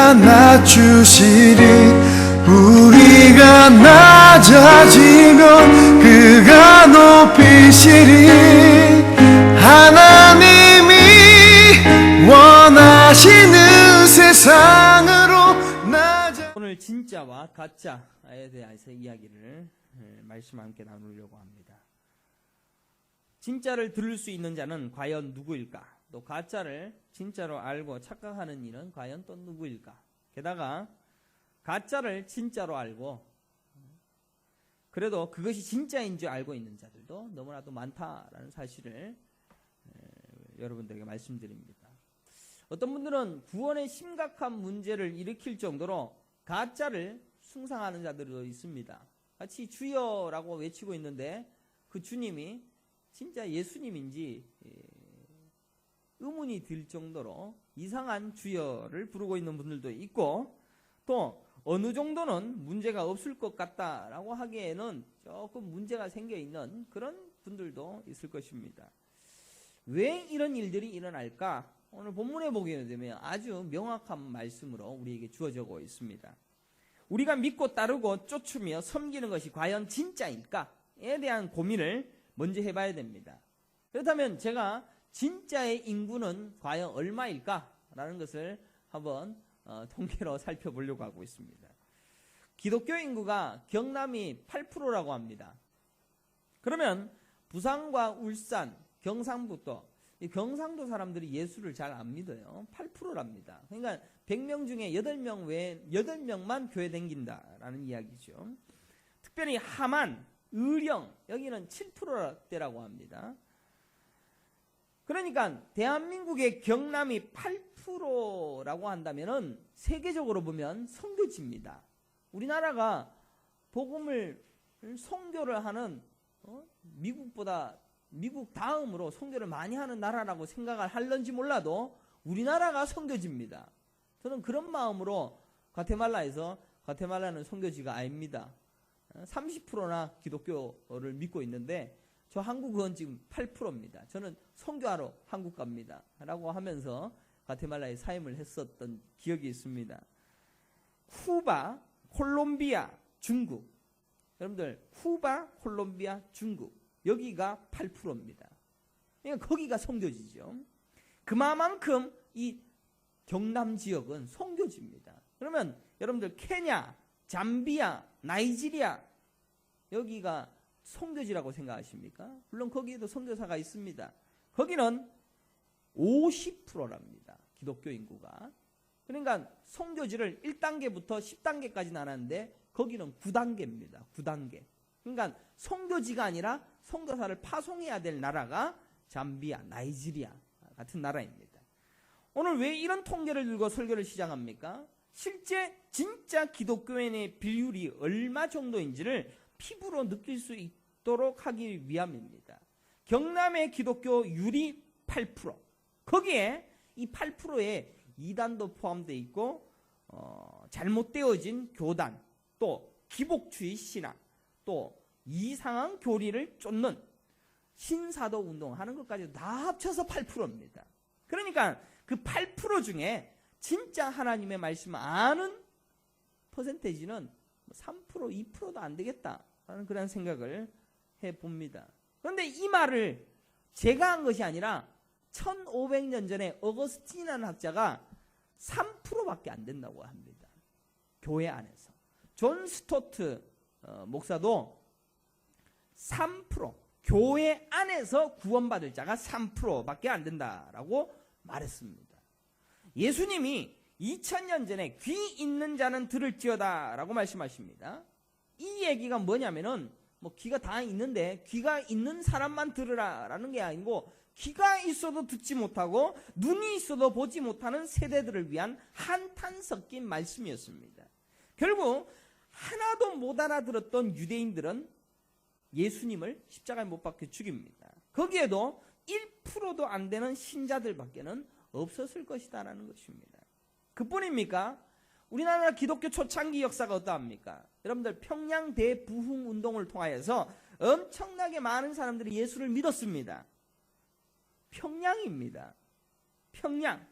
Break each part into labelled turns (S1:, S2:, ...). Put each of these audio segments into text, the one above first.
S1: 우리가 낮추시리. 우리가 낮아지면 그가 높이시리. 하나님이 원하시는 세상으로 낮아.
S2: 오늘 진짜와 가짜에 대해서 이야기를 말씀 함께 나누려고 합니다. 진짜를 들을 수 있는 자는 과연 누구일까? 또 가짜를 진짜로 알고 착각하는 이는 과연 또 누구일까? 게다가 가짜를 진짜로 알고 그래도 그것이 진짜인 줄 알고 있는 자들도 너무나도 많다라는 사실을 여러분들에게 말씀드립니다. 어떤 분들은 구원에 심각한 문제를 일으킬 정도로 가짜를 숭상하는 자들도 있습니다. 같이 주여라고 외치고 있는데 그 주님이 진짜 예수님인지 의문이 들 정도로 이상한 주여를 부르고 있는 분들도 있고, 또 어느 정도는 문제가 없을 것 같다라고 하기에는 조금 문제가 생겨 있는 그런 분들도 있을 것입니다. 왜 이런 일들이 일어날까? 오늘 본문에 보게 되면 아주 명확한 말씀으로 우리에게 주어지고 있습니다. 우리가 믿고 따르고 쫓으며 섬기는 것이 과연 진짜일까에 대한 고민을 먼저 해봐야 됩니다. 그렇다면 제가 진짜의 인구는 과연 얼마일까라는 것을 한번 통계로 살펴보려고 하고 있습니다. 기독교 인구가 경남이 8%라고 합니다. 그러면 부산과 울산, 경상북도, 경상도 사람들이 예수를 잘 안 믿어요. 8%랍니다. 그러니까 100명 중에 8명 외에 8명만 교회 다닌다라는 이야기죠. 특별히 함안, 의령 여기는 7%대라고 합니다. 그러니까 대한민국의 경남이 8%라고 한다면은 세계적으로 보면 선교지입니다. 우리나라가 복음을 선교를 하는 미국 다음으로 선교를 많이 하는 나라라고 생각을 할런지 몰라도 우리나라가 선교지입니다. 저는 그런 마음으로 과테말라는 선교지가 아닙니다. 30%나 기독교를 믿고 있는데 저 한국은 지금 8%입니다. 저는 선교하러 한국 갑니다 라고 하면서 과테말라에 사임을 했었던 기억이 있습니다. 쿠바, 콜롬비아, 중국, 여러분들 쿠바, 콜롬비아, 중국 여기가 8%입니다. 그러니까 거기가 선교지죠. 그만큼 이 경남 지역은 선교지입니다. 그러면 여러분들 케냐, 잠비아, 나이지리아 여기가 선교지라고 생각하십니까? 물론 거기에도 선교사가 있습니다. 거기는 50%랍니다. 기독교 인구가. 그러니까 선교지를 1단계부터 10단계까지 나눴는데 거기는 9단계입니다. 9단계. 그러니까 선교지가 아니라 선교사를 파송해야 될 나라가 잠비아, 나이지리아 같은 나라입니다. 오늘 왜 이런 통계를 들고 설교를 시작합니까? 실제 진짜 기독교인의 비율이 얼마 정도인지를 피부로 느낄 수 있도록 하기 위함입니다. 경남의 기독교율이 8%. 거기에 이 8%에 이단도 포함되어 있고 잘못되어진 교단, 또 기복주의 신앙, 또 이상한 교리를 쫓는 신사도 운동하는 것까지 다 합쳐서 8%입니다. 그러니까 그 8% 중에 진짜 하나님의 말씀을 아는 퍼센테이지는 3%, 2%도 안 되겠다라는 그런 생각을 해봅니다. 그런데 이 말을 제가 한 것이 아니라 1500년 전에 어거스틴이라는 학자가 3%밖에 안 된다고 합니다. 교회 안에서. 존 스토트 목사도 3%, 교회 안에서 구원받을 자가 3%밖에 안 된다라고 말했습니다. 예수님이 2000년 전에 귀 있는 자는 들을지어다 라고 말씀하십니다. 이 얘기가 뭐냐면은 귀가 다 있는데 귀가 있는 사람만 들으라 라는 게 아니고 귀가 있어도 듣지 못하고 눈이 있어도 보지 못하는 세대들을 위한 한탄 섞인 말씀이었습니다. 결국 하나도 못 알아들었던 유대인들은 예수님을 십자가에 못 박혀 죽입니다. 거기에도 1%도 안 되는 신자들밖에는 없었을 것이다 라는 것입니다. 그뿐입니까? 우리나라 기독교 초창기 역사가 어떠합니까? 여러분들 평양 대부흥 운동을 통하여서 엄청나게 많은 사람들이 예수를 믿었습니다. 평양입니다. 평양.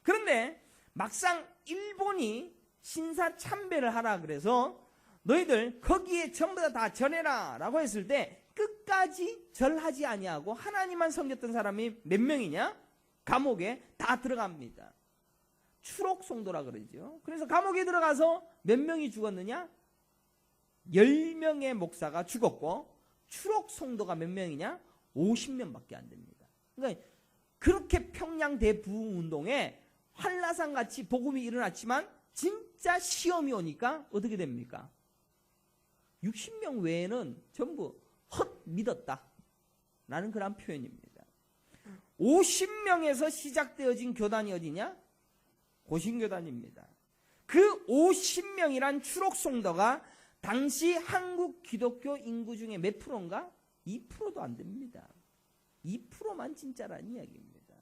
S2: 그런데 막상 일본이 신사 참배를 하라 그래서 너희들 거기에 전부 다 전해라 라고 했을 때 끝까지 절하지 아니하고 하나님만 섬겼던 사람이 몇 명이냐? 감옥에 다 들어갑니다. 추록송도라 그러죠. 그래서 감옥에 들어가서 몇 명이 죽었느냐? 10명의 목사가 죽었고 추록송도가 몇 명이냐? 50명밖에 안 됩니다. 그러니까 그렇게 평양 대부운동에 한라산같이 복음이 일어났지만 진짜 시험이 오니까 어떻게 됩니까? 60명 외에는 전부 헛 믿었다 라는 그런 표현입니다. 50명에서 시작되어진 교단이 어디냐? 고신교단입니다. 그 50명이란 추록송도가 당시 한국 기독교 인구 중에 몇 프로인가? 2%도 안 됩니다. 2%만 진짜라는 이야기입니다.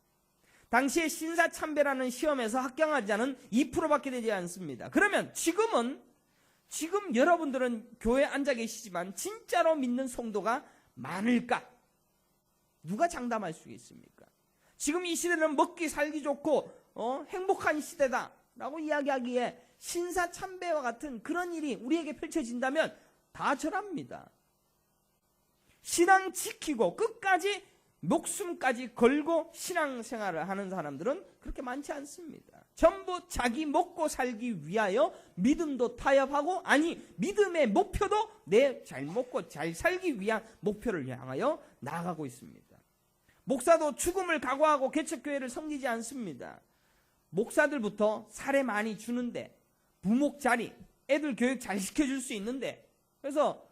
S2: 당시에 신사참배라는 시험에서 합격한 자는 2%밖에 되지 않습니다. 그러면 지금 여러분들은 교회에 앉아 계시지만 진짜로 믿는 성도가 많을까? 누가 장담할 수 있습니까? 지금 이 시대는 먹기 살기 좋고 행복한 시대다라고 이야기하기에 신사참배와 같은 그런 일이 우리에게 펼쳐진다면 다 절합니다. 신앙 지키고 끝까지 목숨까지 걸고 신앙생활을 하는 사람들은 그렇게 많지 않습니다. 전부 자기 먹고 살기 위하여 믿음도 타협하고 아니 믿음의 목표도 내 잘 먹고 잘 살기 위한 목표를 향하여 나아가고 있습니다. 목사도 죽음을 각오하고 개척교회를 섬기지 않습니다. 목사들부터 사례 많이 주는데 부목 자리, 애들 교육 잘 시켜줄 수 있는데 그래서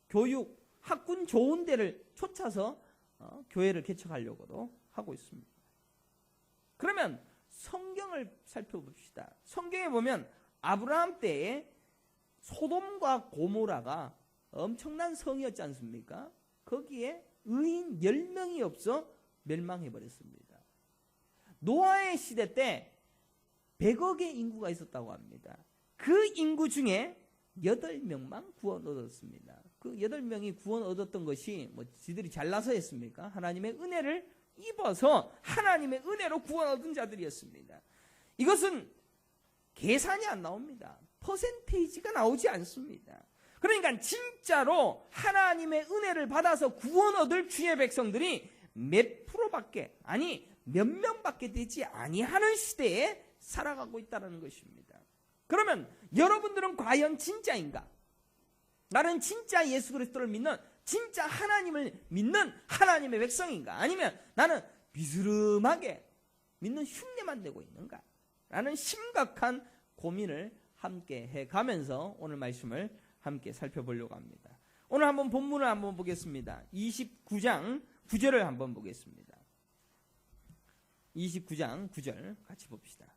S2: 교육, 학군 좋은 데를 쫓아서 교회를 개척하려고도 하고 있습니다. 그러면 성경을 살펴봅시다. 성경에 보면 아브라함 때에 소돔과 고모라가 엄청난 성이었지 않습니까? 거기에 의인 10명이 없어 멸망해버렸습니다. 노아의 시대 때 100억의 인구가 있었다고 합니다. 그 인구 중에 8명만 구원 얻었습니다. 그 8명이 구원 얻었던 것이 뭐 지들이 잘나서 했습니까? 하나님의 은혜를 입어서 하나님의 은혜로 구원 얻은 자들이었습니다. 이것은 계산이 안 나옵니다. 퍼센테이지가 나오지 않습니다. 그러니까 진짜로 하나님의 은혜를 받아서 구원 얻을 주의 백성들이 몇 프로밖에 아니 몇 명밖에 되지 아니하는 시대에 살아가고 있다는 것입니다. 그러면 여러분들은 과연 진짜인가? 나는 진짜 예수 그리스도를 믿는 진짜 하나님을 믿는 하나님의 백성인가? 아니면 나는 비스름하게 믿는 흉내만 내고 있는가? 라는 심각한 고민을 함께 해가면서 오늘 말씀을 함께 살펴보려고 합니다. 오늘 한번 본문을 한번 보겠습니다. 29장 9절을 한번 보겠습니다. 29장 9절 같이 봅시다.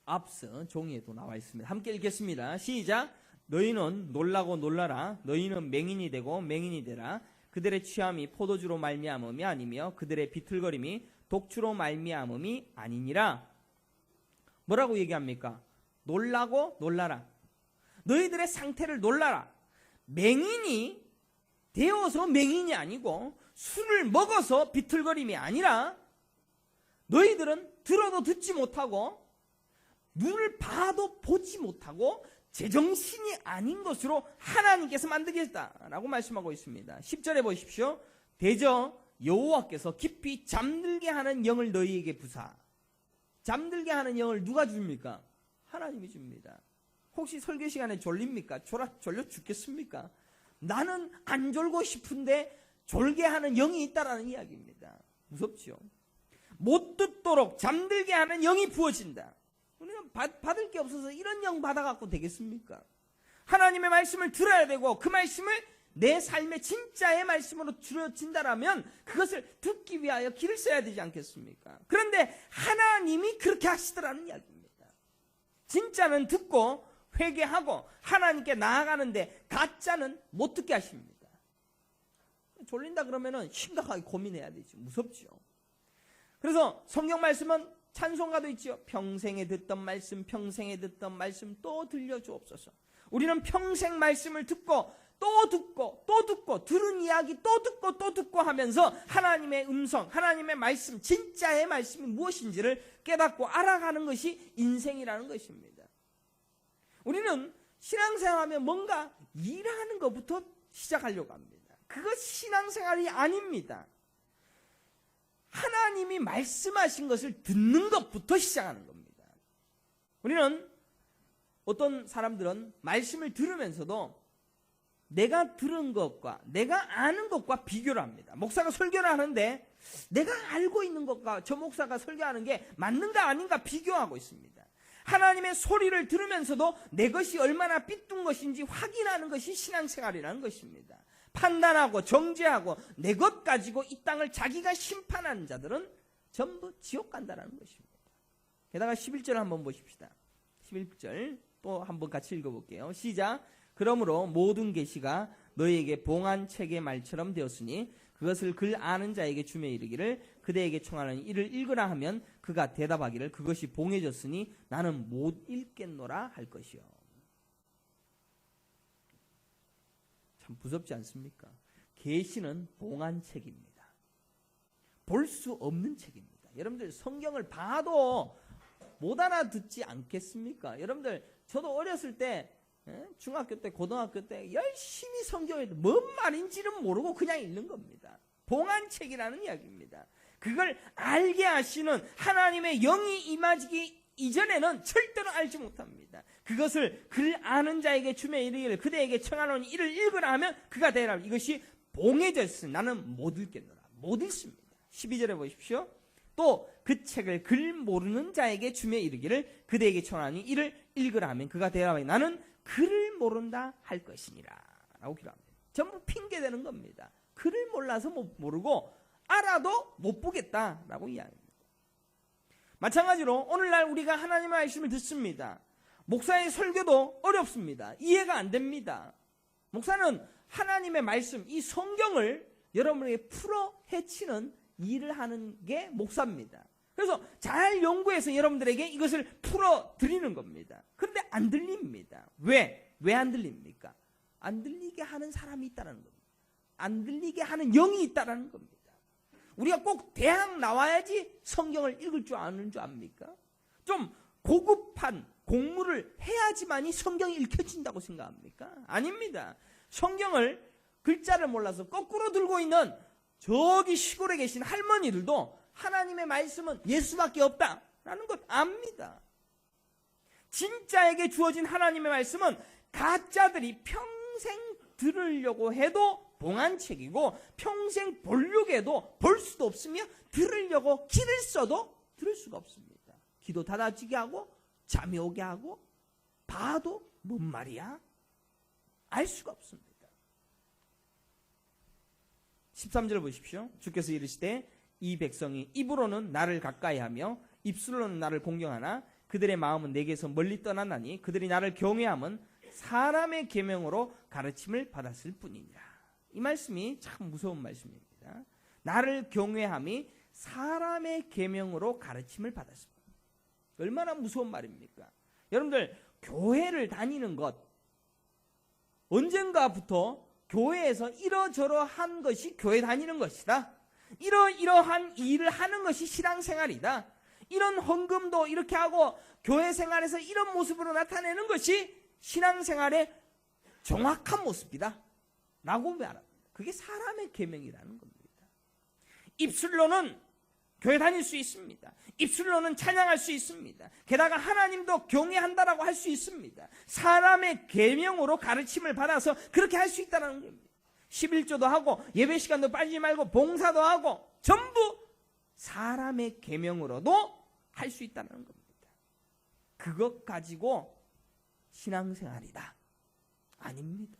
S2: 앞서 종이에도 나와 있습니다. 함께 읽겠습니다. 시작. 너희는 놀라고 놀라라. 너희는 맹인이 되고 맹인이 되라. 그들의 취함이 포도주로 말미암음이 아니며 그들의 비틀거림이 독주로 말미암음이 아니니라. 뭐라고 얘기합니까? 놀라고 놀라라. 너희들의 상태를 놀라라. 맹인이 되어서 맹인이 아니고 술을 먹어서 비틀거림이 아니라 너희들은 들어도 듣지 못하고 눈을 봐도 보지 못하고 제정신이 아닌 것으로 하나님께서 만들겠다라고 말씀하고 있습니다. 10절에 보십시오. 대저 여호와께서 깊이 잠들게 하는 영을 너희에게 부사. 잠들게 하는 영을 누가 줍니까? 하나님이 줍니다. 혹시 설교 시간에 졸립니까? 졸려 죽겠습니까? 나는 안 졸고 싶은데 졸게 하는 영이 있다라는 이야기입니다. 무섭죠? 못 듣도록 잠들게 하는 영이 부어진다. 우리가 받을 게 없어서 이런 영 받아갖고 되겠습니까? 하나님의 말씀을 들어야 되고 그 말씀을 내 삶의 진짜의 말씀으로 들어진다라면 그것을 듣기 위하여 길을 써야 되지 않겠습니까? 그런데 하나님이 그렇게 하시더라는 이야기입니다. 진짜는 듣고 회개하고 하나님께 나아가는데 가짜는 못 듣게 하십니다. 졸린다 그러면은 심각하게 고민해야 되죠. 무섭죠. 그래서 성경 말씀은 찬송가도 있죠. 평생에 듣던 말씀 또 들려주옵소서. 우리는 평생 말씀을 듣고 또 듣고 또 듣고 들은 이야기 또 듣고 또 듣고 하면서 하나님의 음성, 하나님의 말씀, 진짜의 말씀이 무엇인지를 깨닫고 알아가는 것이 인생이라는 것입니다. 우리는 신앙생활하면 뭔가 일하는 것부터 시작하려고 합니다. 그것 신앙생활이 아닙니다. 하나님이 말씀하신 것을 듣는 것부터 시작하는 겁니다. 우리는 어떤 사람들은 말씀을 들으면서도 내가 들은 것과 내가 아는 것과 비교를 합니다. 목사가 설교를 하는데 내가 알고 있는 것과 저 목사가 설교하는 게 맞는가 아닌가 비교하고 있습니다. 하나님의 소리를 들으면서도 내 것이 얼마나 삐뚤 것인지 확인하는 것이 신앙생활이라는 것입니다. 판단하고 정죄하고 내 것 가지고 이 땅을 자기가 심판하는 자들은 전부 지옥 간다는 것입니다. 게다가 11절 한번 보십시다. 11절 또 한번 같이 읽어볼게요. 시작. 그러므로 모든 계시가 너희에게 봉한 책의 말처럼 되었으니 그것을 글 아는 자에게 주며 이르기를 그대에게 청하는 이를 읽으라 하면 그가 대답하기를 그것이 봉해졌으니 나는 못 읽겠노라 할 것이요. 참 무섭지 않습니까? 계시는 봉한 책입니다. 볼 수 없는 책입니다. 여러분들 성경을 봐도 못 알아듣지 않겠습니까? 여러분들 저도 어렸을 때 중학교 때 고등학교 때 열심히 성경을 뭔 말인지는 모르고 그냥 읽는 겁니다. 봉한 책이라는 이야기입니다. 그걸 알게 하시는 하나님의 영이 임하기 이전에는 절대로 알지 못합니다. 그것을 글 아는 자에게 주며 이르기를 그대에게 청하노니 이를 읽으라 하면 그가 대답하라. 이것이 봉해졌으니 나는 못 읽겠노라. 못 읽습니다. 12절에 보십시오. 또 그 책을 글 모르는 자에게 주며 이르기를 그대에게 청하노니 이를 읽으라 하면 그가 대답하니 나는 글을 모른다 할 것이니라 라고 기도합니다. 전부 핑계대는 겁니다. 글을 몰라서 모르고 알아도 못 보겠다라고 이야기합니다. 마찬가지로 오늘날 우리가 하나님의 말씀을 듣습니다. 목사의 설교도 어렵습니다. 이해가 안 됩니다. 목사는 하나님의 말씀, 이 성경을 여러분에게 풀어 헤치는 일을 하는 게 목사입니다. 그래서 잘 연구해서 여러분들에게 이것을 풀어 드리는 겁니다. 그런데 안 들립니다. 왜 안 들립니까? 안 들리게 하는 사람이 있다는 겁니다. 안 들리게 하는 영이 있다는 겁니다. 우리가 꼭 대학 나와야지 성경을 읽을 줄 아는 줄 압니까? 좀 고급한 공부를 해야지만이 성경이 읽혀진다고 생각합니까? 아닙니다. 성경을 글자를 몰라서 거꾸로 들고 있는 저기 시골에 계신 할머니들도 하나님의 말씀은 예수밖에 없다라는 것 압니다. 진짜에게 주어진 하나님의 말씀은 가짜들이 평생 들으려고 해도 봉한 책이고 평생 보려고 해도 볼 수도 없으며 들으려고 길을 써도 들을 수가 없습니다. 귀도 닫아지게 하고 잠이 오게 하고 봐도 뭔 말이야? 알 수가 없습니다. 13절 보십시오. 주께서 이르시되 이 백성이 입으로는 나를 가까이하며 입술로는 나를 공경하나 그들의 마음은 내게서 멀리 떠났나니 그들이 나를 경외함은 사람의 계명으로 가르침을 받았을 뿐이니라. 이 말씀이 참 무서운 말씀입니다. 나를 경외함이 사람의 계명으로 가르침을 받았을 뿐. 얼마나 무서운 말입니까? 여러분들 교회를 다니는 것 언젠가부터 교회에서 이러저러한 것이 교회 다니는 것이다. 이러이러한 일을 하는 것이 신앙생활이다. 이런 헌금도 이렇게 하고 교회 생활에서 이런 모습으로 나타내는 것이 신앙생활의 정확한 모습이다 라고 말합니다. 그게 사람의 계명이라는 겁니다. 입술로는 교회 다닐 수 있습니다. 입술로는 찬양할 수 있습니다. 게다가 하나님도 경외한다라고 할 수 있습니다. 사람의 계명으로 가르침을 받아서 그렇게 할 수 있다는 겁니다. 11조도 하고 예배 시간도 빠지지 말고 봉사도 하고 전부 사람의 계명으로도 할 수 있다는 겁니다. 그것 가지고 신앙생활이다. 아닙니다.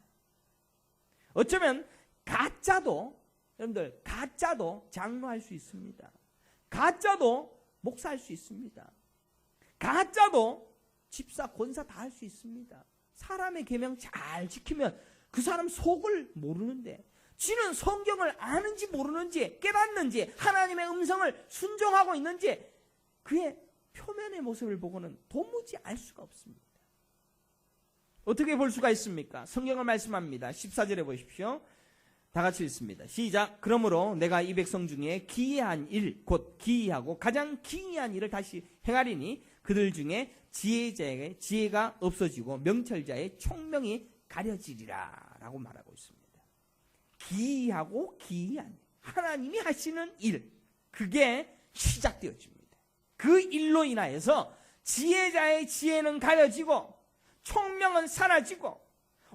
S2: 어쩌면 가짜도 여러분들 가짜도 장로할 수 있습니다. 가짜도 목사할 수 있습니다. 가짜도 집사, 권사 다 할 수 있습니다. 사람의 계명 잘 지키면 그 사람 속을 모르는데 지는 성경을 아는지 모르는지 깨닫는지 하나님의 음성을 순종하고 있는지 그의 표면의 모습을 보고는 도무지 알 수가 없습니다. 어떻게 볼 수가 있습니까? 성경을 말씀합니다. 14절에 보십시오. 다 같이 읽습니다. 시작. 그러므로 내가 이 백성 중에 기이한 일, 곧 기이하고 가장 기이한 일을 다시 행하리니 그들 중에 지혜자의 지혜가 없어지고 명철자의 총명이 가려지리라 라고 말하고 있습니다. 기이하고 기이한 일, 하나님이 하시는 일, 그게 시작되어집니다. 그 일로 인하여서 지혜자의 지혜는 가려지고 총명은 사라지고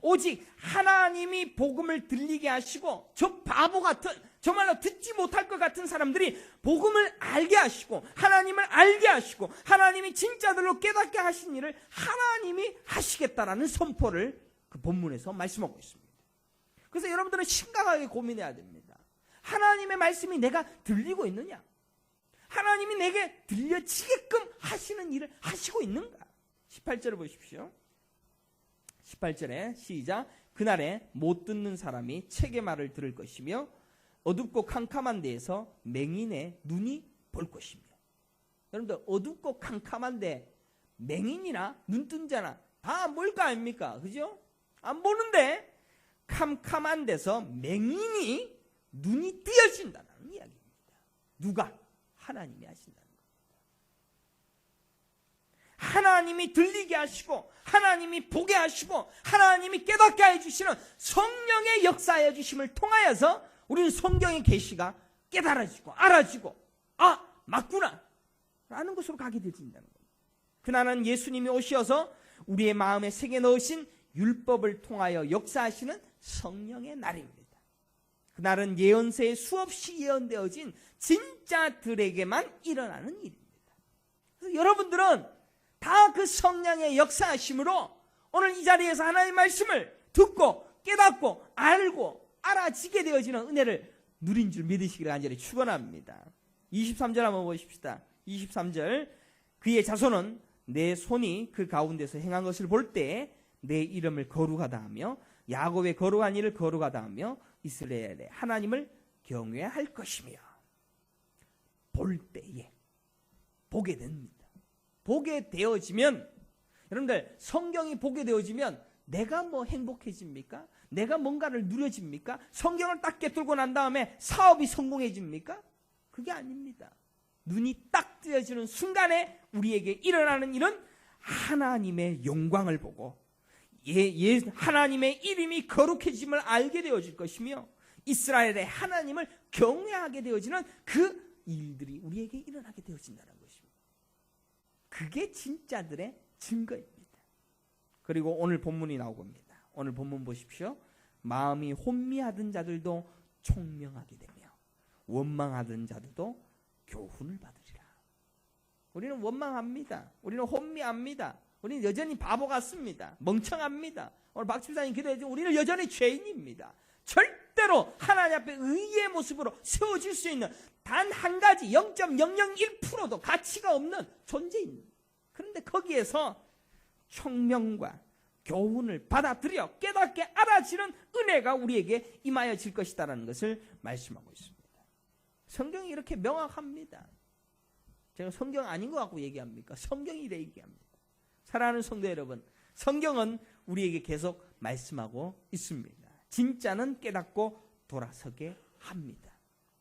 S2: 오직 하나님이 복음을 들리게 하시고 저 바보 같은 정말로 듣지 못할 것 같은 사람들이 복음을 알게 하시고 하나님을 알게 하시고 하나님이 진짜들로 깨닫게 하신 일을 하나님이 하시겠다라는 선포를 그 본문에서 말씀하고 있습니다. 그래서 여러분들은 심각하게 고민해야 됩니다. 하나님의 말씀이 내가 들리고 있느냐? 하나님이 내게 들려지게끔 하시는 일을 하시고 있는가? 18절을 보십시오. 18절에 시작. 그날에 못 듣는 사람이 책의 말을 들을 것이며 어둡고 캄캄한 데에서 맹인의 눈이 볼 것이며. 여러분들 어둡고 캄캄한 데 맹인이나 눈뜬 자나 다 안 보일 거 아닙니까? 그죠? 안 보는데 캄캄한 데서 맹인이 눈이 띄어진다는 이야기입니다. 누가? 하나님이 하신다는 겁니다. 하나님이 들리게 하시고 하나님이 보게 하시고 하나님이 깨닫게 해주시는 성령의 역사해 주심을 통하여서 우리는 성경의 계시가 깨달아지고 알아지고 아 맞구나 라는 것으로 가게 되진다는 겁니다. 그날은 예수님이 오셔서 우리의 마음에 새겨 넣으신 율법을 통하여 역사하시는 성령의 날입니다. 그날은 예언서에 수없이 예언되어진 진짜들에게만 일어나는 일입니다. 그래서 여러분들은 다 그 성령의 역사하심으로 오늘 이 자리에서 하나님의 말씀을 듣고 깨닫고 알고 알아지게 되어지는 은혜를 누린 줄 믿으시기를 간절히 축원합니다. 23절 한번 보십시다. 23절 그의 자손은 내 손이 그 가운데서 행한 것을 볼 때 내 이름을 거룩하다 하며 야곱의 거룩한 일을 거룩하다 하며 이스라엘의 하나님을 경외할 것이며. 볼 때에 보게 됩니다. 보게 되어지면 여러분들 성경이 보게 되어지면 내가 뭐 행복해집니까? 내가 뭔가를 누려집니까? 성경을 딱 깨뚫고 난 다음에 사업이 성공해집니까? 그게 아닙니다. 눈이 딱 뜨여지는 순간에 우리에게 일어나는 일은 하나님의 영광을 보고 하나님의 이름이 거룩해짐을 알게 되어질 것이며 이스라엘의 하나님을 경외하게 되어지는 그 일들이 우리에게 일어나게 되어진다는 것입니다. 그게 진짜들의 증거입니다. 그리고 오늘 본문이 나옵니다. 오늘 본문 보십시오. 마음이 혼미하던 자들도 총명하게 되며 원망하던 자들도 교훈을 받으리라. 우리는 원망합니다. 우리는 혼미합니다. 우리는 여전히 바보 같습니다. 멍청합니다. 오늘 박 집사님 기도해주면 우리는 여전히 죄인입니다. 절대로 하나님 앞에 의의 모습으로 세워질 수 있는 단 한 가지 0.001%도 가치가 없는 존재입니다. 그런데 거기에서 총명과 교훈을 받아들여 깨닫게 알아지는 은혜가 우리에게 임하여질 것이다라는 것을 말씀하고 있습니다. 성경이 이렇게 명확합니다. 제가 성경 아닌 것 같고 얘기합니까? 성경이 이래 얘기합니다. 사랑하는 성도 여러분, 성경은 우리에게 계속 말씀하고 있습니다. 진짜는 깨닫고 돌아서게 합니다.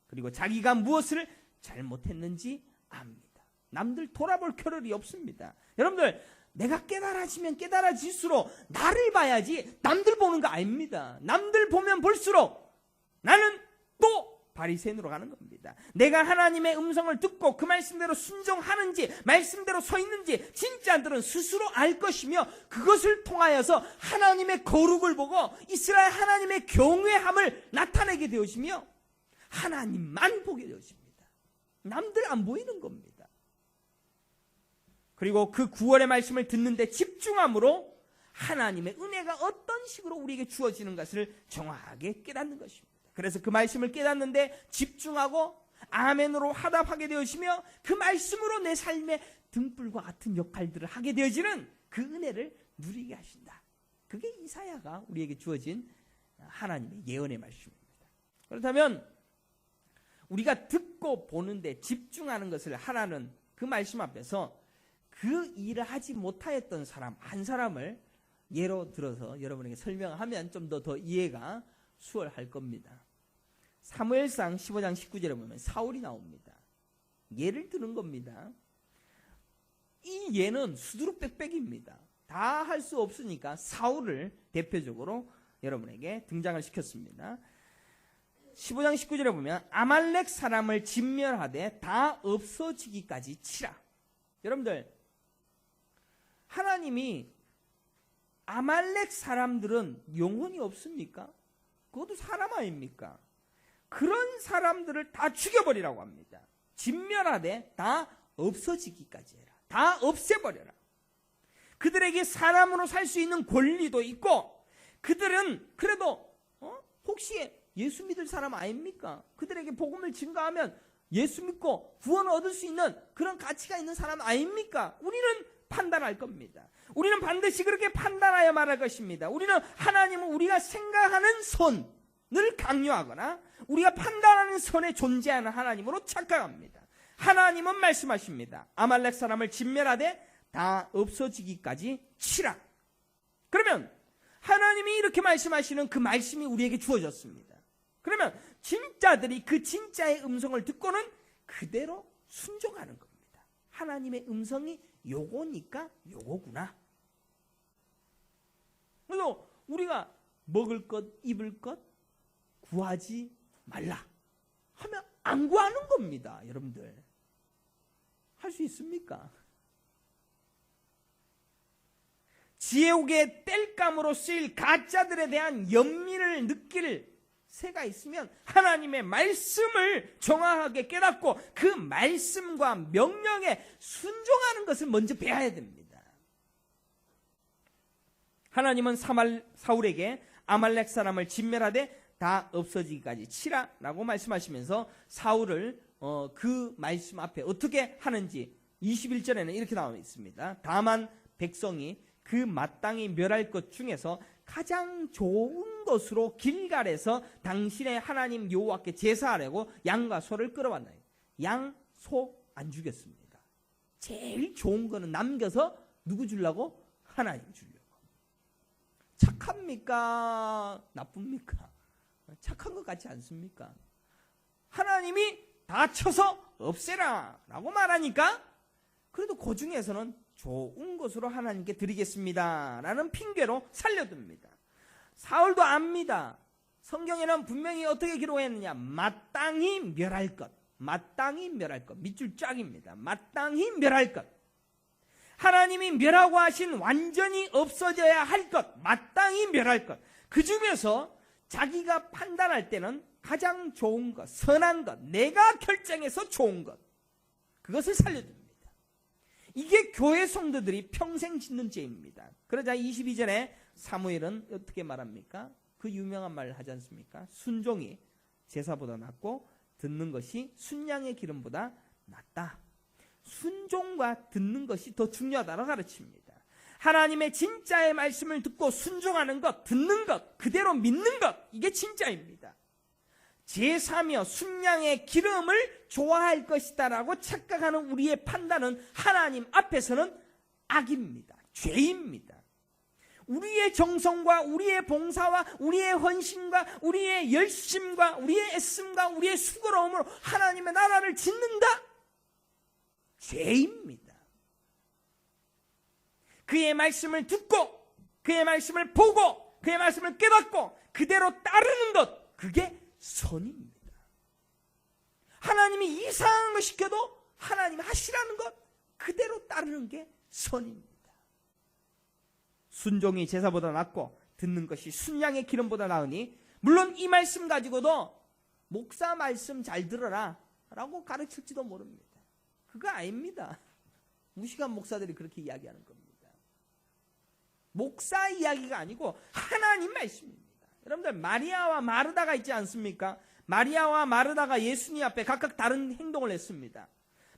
S2: 그리고 자기가 무엇을 잘못했는지 압니다. 남들 돌아볼 겨를이 없습니다. 여러분들 내가 깨달아지면 깨달아질수록 나를 봐야지 남들 보는 거 아닙니다. 남들 보면 볼수록 나는 또 바리새인으로 가는 겁니다. 내가 하나님의 음성을 듣고 그 말씀대로 순종하는지 말씀대로 서 있는지 진짜들은 스스로 알 것이며 그것을 통하여서 하나님의 거룩을 보고 이스라엘 하나님의 경외함을 나타내게 되어지며 하나님만 보게 되어집니다. 남들 안 보이는 겁니다. 그리고 그 구원의 말씀을 듣는데 집중함으로 하나님의 은혜가 어떤 식으로 우리에게 주어지는 것을 정확하게 깨닫는 것입니다. 그래서 그 말씀을 깨닫는데 집중하고 아멘으로 화답하게 되어지며 그 말씀으로 내 삶의 등불과 같은 역할들을 하게 되어지는 그 은혜를 누리게 하신다. 그게 이사야가 우리에게 주어진 하나님의 예언의 말씀입니다. 그렇다면 우리가 듣고 보는데 집중하는 것을 하라는 그 말씀 앞에서 그 일을 하지 못하였던 사람 한 사람을 예로 들어서 여러분에게 설명하면 좀 더 이해가 수월할 겁니다. 사무엘상 15장 19절에 보면 사울이 나옵니다. 예를 드는 겁니다. 이 예는 수두룩빽빽입니다. 다 할 수 없으니까 사울을 대표적으로 여러분에게 등장을 시켰습니다. 15장 19절에 보면 아말렉 사람을 진멸하되 다 없어지기까지 치라. 여러분들, 하나님이 아말렉 사람들은 영혼이 없습니까? 그것도 사람 아닙니까? 그런 사람들을 다 죽여버리라고 합니다. 진멸하되 다 없어지기까지 해라. 다 없애버려라. 그들에게 사람으로 살 수 있는 권리도 있고, 그들은 그래도 혹시 예수 믿을 사람 아닙니까? 그들에게 복음을 증거하면 예수 믿고 구원을 얻을 수 있는 그런 가치가 있는 사람 아닙니까? 우리는 판단할 겁니다. 우리는 반드시 그렇게 판단하여 말할 것입니다. 우리는 하나님은 우리가 생각하는 선을 강요하거나 우리가 판단하는 선에 존재하는 하나님으로 착각합니다. 하나님은 말씀하십니다. 아말렉 사람을 진멸하되 다 없어지기까지 치라. 그러면 하나님이 이렇게 말씀하시는 그 말씀이 우리에게 주어졌습니다. 그러면 진짜들이 그 진짜의 음성을 듣고는 그대로 순종하는 겁니다. 하나님의 음성이 요거니까 요거구나. 그래서 우리가 먹을 것, 입을 것 구하지 말라 하면 안 구하는 겁니다. 여러분들, 할 수 있습니까? 지옥의 땔감으로 쓰일 가짜들에 대한 연민을 느낄 새가 있으면 하나님의 말씀을 정확하게 깨닫고 그 말씀과 명령에 순종하는 것을 먼저 배워야 됩니다. 하나님은 사울에게 아말렉 사람을 진멸하되 다 없어지기까지 치라라고 말씀하시면서 사울을 그 말씀 앞에 어떻게 하는지 21절에는 이렇게 나와 있습니다. 다만 백성이 그 마땅히 멸할 것 중에서 가장 좋은 것으로 길갈에서 당신의 하나님 여호와께 제사하려고 양과 소를 끌어왔나요? 양, 소 안 죽였습니다. 제일 좋은 거는 남겨서 누구 주려고? 하나님 주려고. 착합니까? 나쁩니까? 착한 것 같지 않습니까? 하나님이 다 쳐서 없애라 라고 말하니까 그래도 그 중에서는 좋은 것으로 하나님께 드리겠습니다 라는 핑계로 살려둡니다. 사울도 압니다. 성경에는 분명히 어떻게 기록했느냐, 마땅히 멸할 것, 마땅히 멸할 것, 밑줄 쫙입니다. 마땅히 멸할 것, 하나님이 멸하고 하신 완전히 없어져야 할 것, 마땅히 멸할 것, 그 중에서 자기가 판단할 때는 가장 좋은 것, 선한 것, 내가 결정해서 좋은 것, 그것을 살려줍니다. 이게 교회 성도들이 평생 짓는 죄입니다. 그러자 22절에 사무엘은 어떻게 말합니까? 그 유명한 말을 하지 않습니까? 순종이 제사보다 낫고 듣는 것이 순양의 기름보다 낫다. 순종과 듣는 것이 더 중요하다고 가르칩니다. 하나님의 진짜의 말씀을 듣고 순종하는 것, 듣는 것, 그대로 믿는 것, 이게 진짜입니다. 제사며 순양의 기름을 좋아할 것이다라고 착각하는 우리의 판단은 하나님 앞에서는 악입니다. 죄입니다. 우리의 정성과 우리의 봉사와 우리의 헌신과 우리의 열심과 우리의 애씀과 우리의 수고로움으로 하나님의 나라를 짓는다? 죄입니다. 그의 말씀을 듣고 그의 말씀을 보고 그의 말씀을 깨닫고 그대로 따르는 것, 그게 선입니다. 하나님이 이상한 거 시켜도 하나님 하시라는 것 그대로 따르는 게 선입니다. 순종이 제사보다 낫고 듣는 것이 순양의 기름보다 나으니, 물론 이 말씀 가지고도 목사 말씀 잘 들어라 라고 가르칠지도 모릅니다. 그거 아닙니다. 무식한 목사들이 그렇게 이야기하는 겁니다. 목사 이야기가 아니고 하나님 말씀입니다. 여러분들, 마리아와 마르다가 있지 않습니까? 마리아와 마르다가 예수님 앞에 각각 다른 행동을 했습니다.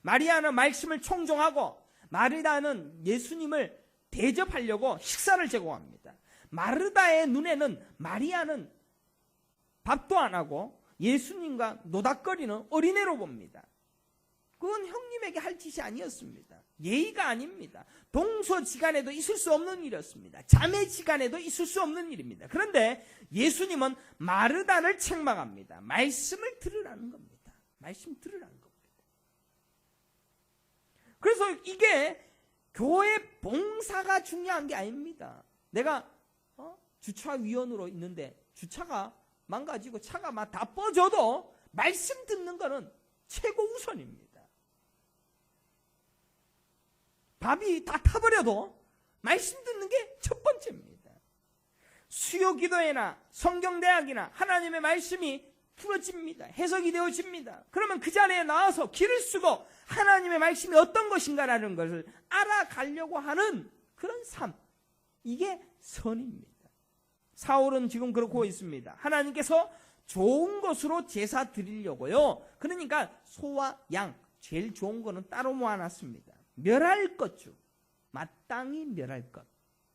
S2: 마리아는 말씀을 청종하고 마르다는 예수님을 대접하려고 식사를 제공합니다. 마르다의 눈에는 마리아는 밥도 안 하고 예수님과 노닥거리는 어린애로 봅니다. 그건 형님에게 할 짓이 아니었습니다. 예의가 아닙니다. 동서지간에도 있을 수 없는 일이었습니다. 자매지간에도 있을 수 없는 일입니다. 그런데 예수님은 마르다를 책망합니다. 말씀을 들으라는 겁니다. 말씀 들으라는 겁니다. 그래서 이게 교회 봉사가 중요한 게 아닙니다. 내가 주차위원으로 있는데 주차가 망가지고 차가 막 다 뻗어도 말씀 듣는 거는 최고 우선입니다. 밥이 다 타버려도 말씀 듣는 게 첫 번째입니다. 수요 기도회나 성경대학이나 하나님의 말씀이 풀어집니다. 해석이 되어집니다. 그러면 그 자리에 나와서 길을 쓰고 하나님의 말씀이 어떤 것인가라는 것을 알아가려고 하는 그런 삶, 이게 선입니다. 사울은 지금 그렇고 있습니다. 하나님께서 좋은 것으로 제사 드리려고요. 그러니까 소와 양, 제일 좋은 거는 따로 모아놨습니다. 멸할 것 중 마땅히 멸할 것,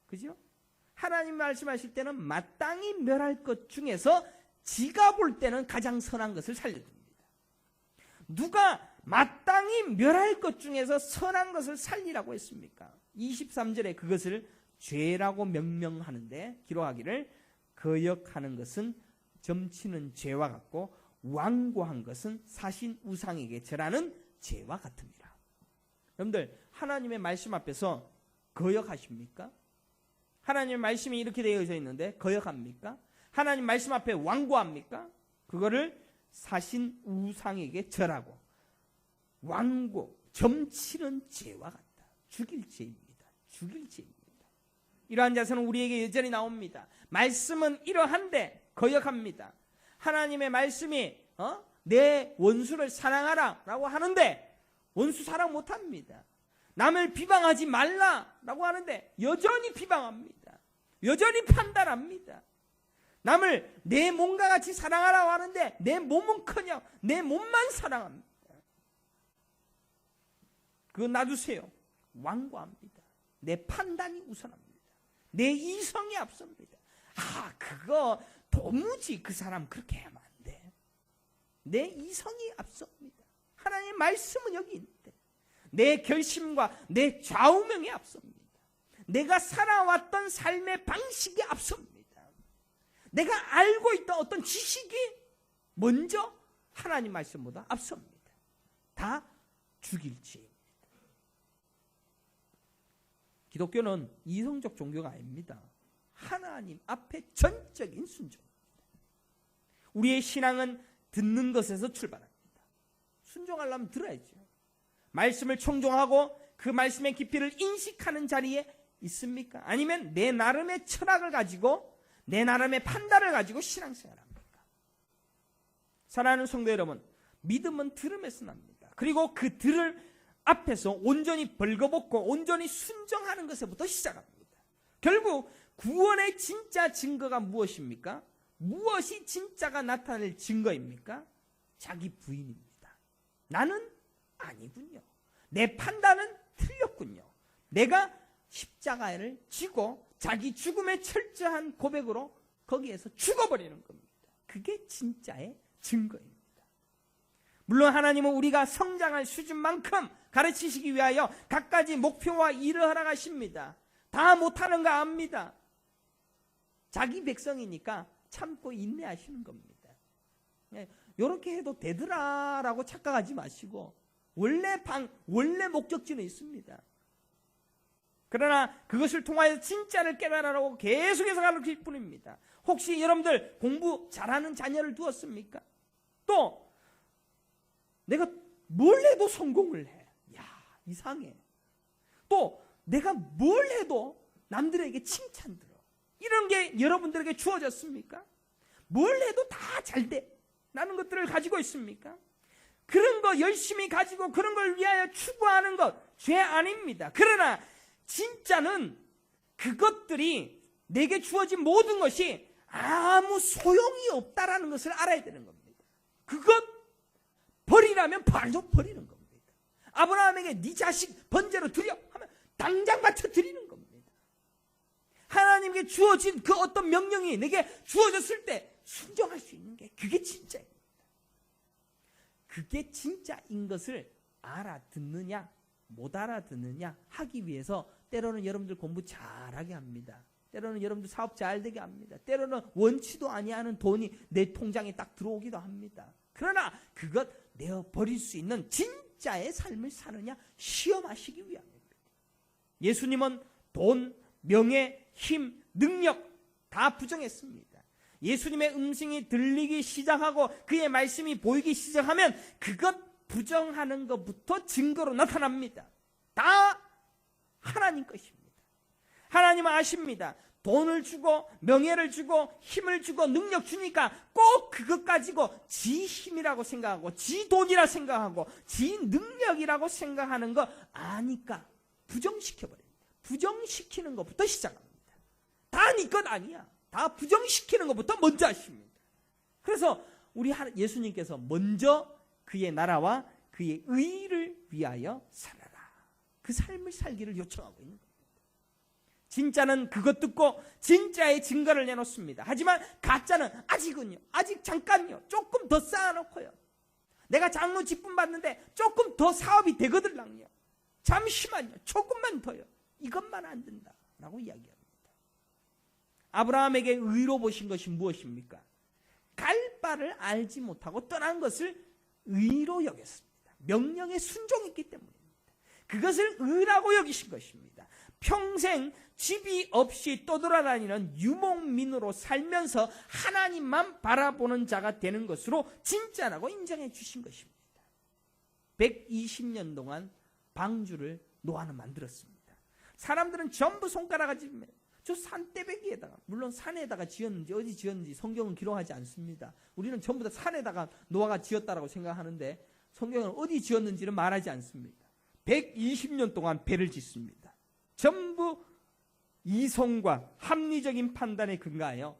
S2: 그죠? 하나님 말씀하실 때는 마땅히 멸할 것 중에서 지가 볼 때는 가장 선한 것을 살려줍니다. 누가 마땅히 멸할 것 중에서 선한 것을 살리라고 했습니까? 23절에 그것을 죄라고 명명하는데 기록하기를 거역하는 것은 점치는 죄와 같고 완고한 것은 사신 우상에게 절하는 죄와 같습니다. 여러분들 하나님의 말씀 앞에서 거역하십니까? 하나님의 말씀이 이렇게 되어 있는데 거역합니까? 하나님 말씀 앞에 완고합니까? 그거를 사신 우상에게 절하고 완고, 점치는 죄와 같다. 죽일 죄입니다. 죽일 죄입니다. 이러한 자세는 우리에게 여전히 나옵니다. 말씀은 이러한데 거역합니다. 하나님의 말씀이 내 원수를 사랑하라 라고 하는데 원수 사랑 못합니다. 남을 비방하지 말라라고 하는데 여전히 비방합니다. 여전히 판단합니다. 남을 내 몸과 같이 사랑하라고 하는데 내 몸은커녕 내 몸만 사랑합니다. 그거 놔두세요. 완고합니다. 내 판단이 우선합니다. 내 이성이 앞섭니다. 그거 도무지 그 사람 그렇게 하면 안 돼. 내 이성이 앞섭니다. 하나님의 말씀은 여기 있는데 내 결심과 내 좌우명이 앞섭니다. 내가 살아왔던 삶의 방식이 앞섭니다. 내가 알고 있던 어떤 지식이 먼저 하나님 말씀보다 앞섭니다. 다 죽일 죄입니다. 기독교는 이성적 종교가 아닙니다. 하나님 앞에 전적인 순종입니다. 우리의 신앙은 듣는 것에서 출발합니다. 순종하려면 들어야죠. 말씀을 청종하고 그 말씀의 깊이를 인식하는 자리에 있습니까? 아니면 내 나름의 철학을 가지고 내 나름의 판단을 가지고 신앙생활합니까? 사랑하는 성도 여러분, 믿음은 들음에서 납니다. 그리고 그 들을 앞에서 온전히 벌거벗고 온전히 순종하는 것에부터 시작합니다. 결국 구원의 진짜 증거가 무엇입니까? 무엇이 진짜가 나타낼 증거입니까? 자기 부인입니다. 나는 아니군요. 내 판단은 틀렸군요. 내가 십자가를 지고 자기 죽음의 철저한 고백으로 거기에서 죽어버리는 겁니다. 그게 진짜의 증거입니다. 물론 하나님은 우리가 성장할 수준만큼 가르치시기 위하여 갖가지 목표와 일을 허락하십니다. 다 못하는 거 압니다. 자기 백성이니까 참고 인내하시는 겁니다. 이렇게 해도 되더라라고 착각하지 마시고 원래 목적지는 있습니다. 그러나 그것을 통하여 진짜를 깨달으라고 계속해서 가르칠 뿐입니다. 혹시 여러분들 공부 잘하는 자녀를 두었습니까? 또 내가 뭘 해도 성공을 해. 이상해. 또 내가 뭘 해도 남들에게 칭찬 들어. 이런 게 여러분들에게 주어졌습니까? 뭘 해도 다 잘 돼. 라는 것들을 가지고 있습니까? 그런 거 열심히 가지고 그런 걸 위하여 추구하는 것 죄 아닙니다. 그러나 진짜는 그것들이 내게 주어진 모든 것이 아무 소용이 없다라는 것을 알아야 되는 겁니다. 그것 버리라면 바로 버리는 겁니다. 아브라함에게 네 자식 번제로 드려 하면 당장 바쳐 드리는 겁니다. 하나님께 주어진 그 어떤 명령이 내게 주어졌을 때 순종할 수 있는 게 그게 진짜입니다. 그게 진짜인 것을 알아듣느냐 못 알아듣느냐 하기 위해서 때로는 여러분들 공부 잘하게 합니다. 때로는 여러분들 사업 잘되게 합니다. 때로는 원치도 아니하는 돈이 내 통장에 딱 들어오기도 합니다. 그러나 그것 내어버릴 수 있는 진짜의 삶을 사느냐 시험하시기 위함입니다. 예수님은 돈, 명예, 힘, 능력 다 부정했습니다. 예수님의 음성이 들리기 시작하고 그의 말씀이 보이기 시작하면 그것 부정하는 것부터 증거로 나타납니다. 다 하나님 것입니다. 하나님은 아십니다. 돈을 주고 명예를 주고 힘을 주고 능력 주니까 꼭 그것 가지고 지 힘이라고 생각하고 지 돈이라 생각하고 지 능력이라고 생각하는 거 아니까 부정시켜버립니다. 부정시키는 것부터 시작합니다. 다 네 것 아니야. 다 부정시키는 것부터 먼저 하십니다. 그래서 우리 예수님께서 먼저 그의 나라와 그의 의를 위하여 살아라. 그 삶을 살기를 요청하고 있는 겁니다. 진짜는 그것 듣고 진짜의 증거를 내놓습니다. 하지만 가짜는 아직은요. 아직 잠깐요. 조금 더 쌓아놓고요. 내가 장로 직분 받는데 조금 더 사업이 되거들랑요. 잠시만요. 조금만 더요. 이것만 안 된다. 라고 이야기합니다. 아브라함에게 의로 보신 것이 무엇입니까? 갈 바를 알지 못하고 떠난 것을 의로 여겼습니다. 명령에 순종했기 때문입니다. 그것을 의라고 여기신 것입니다. 평생 집이 없이 떠돌아다니는 유목민으로 살면서 하나님만 바라보는 자가 되는 것으로 진짜라고 인정해 주신 것입니다. 120년 동안 방주를 노아는 만들었습니다. 사람들은 전부 손가락을 집으면 저 산대배기에다가, 물론 산에다가 지었는지 어디 지었는지 성경은 기록하지 않습니다. 우리는 전부 다 산에다가 노아가 지었다라고 생각하는데 성경은 어디 지었는지는 말하지 않습니다. 120년 동안 배를 짓습니다. 전부 이성과 합리적인 판단에 근거하여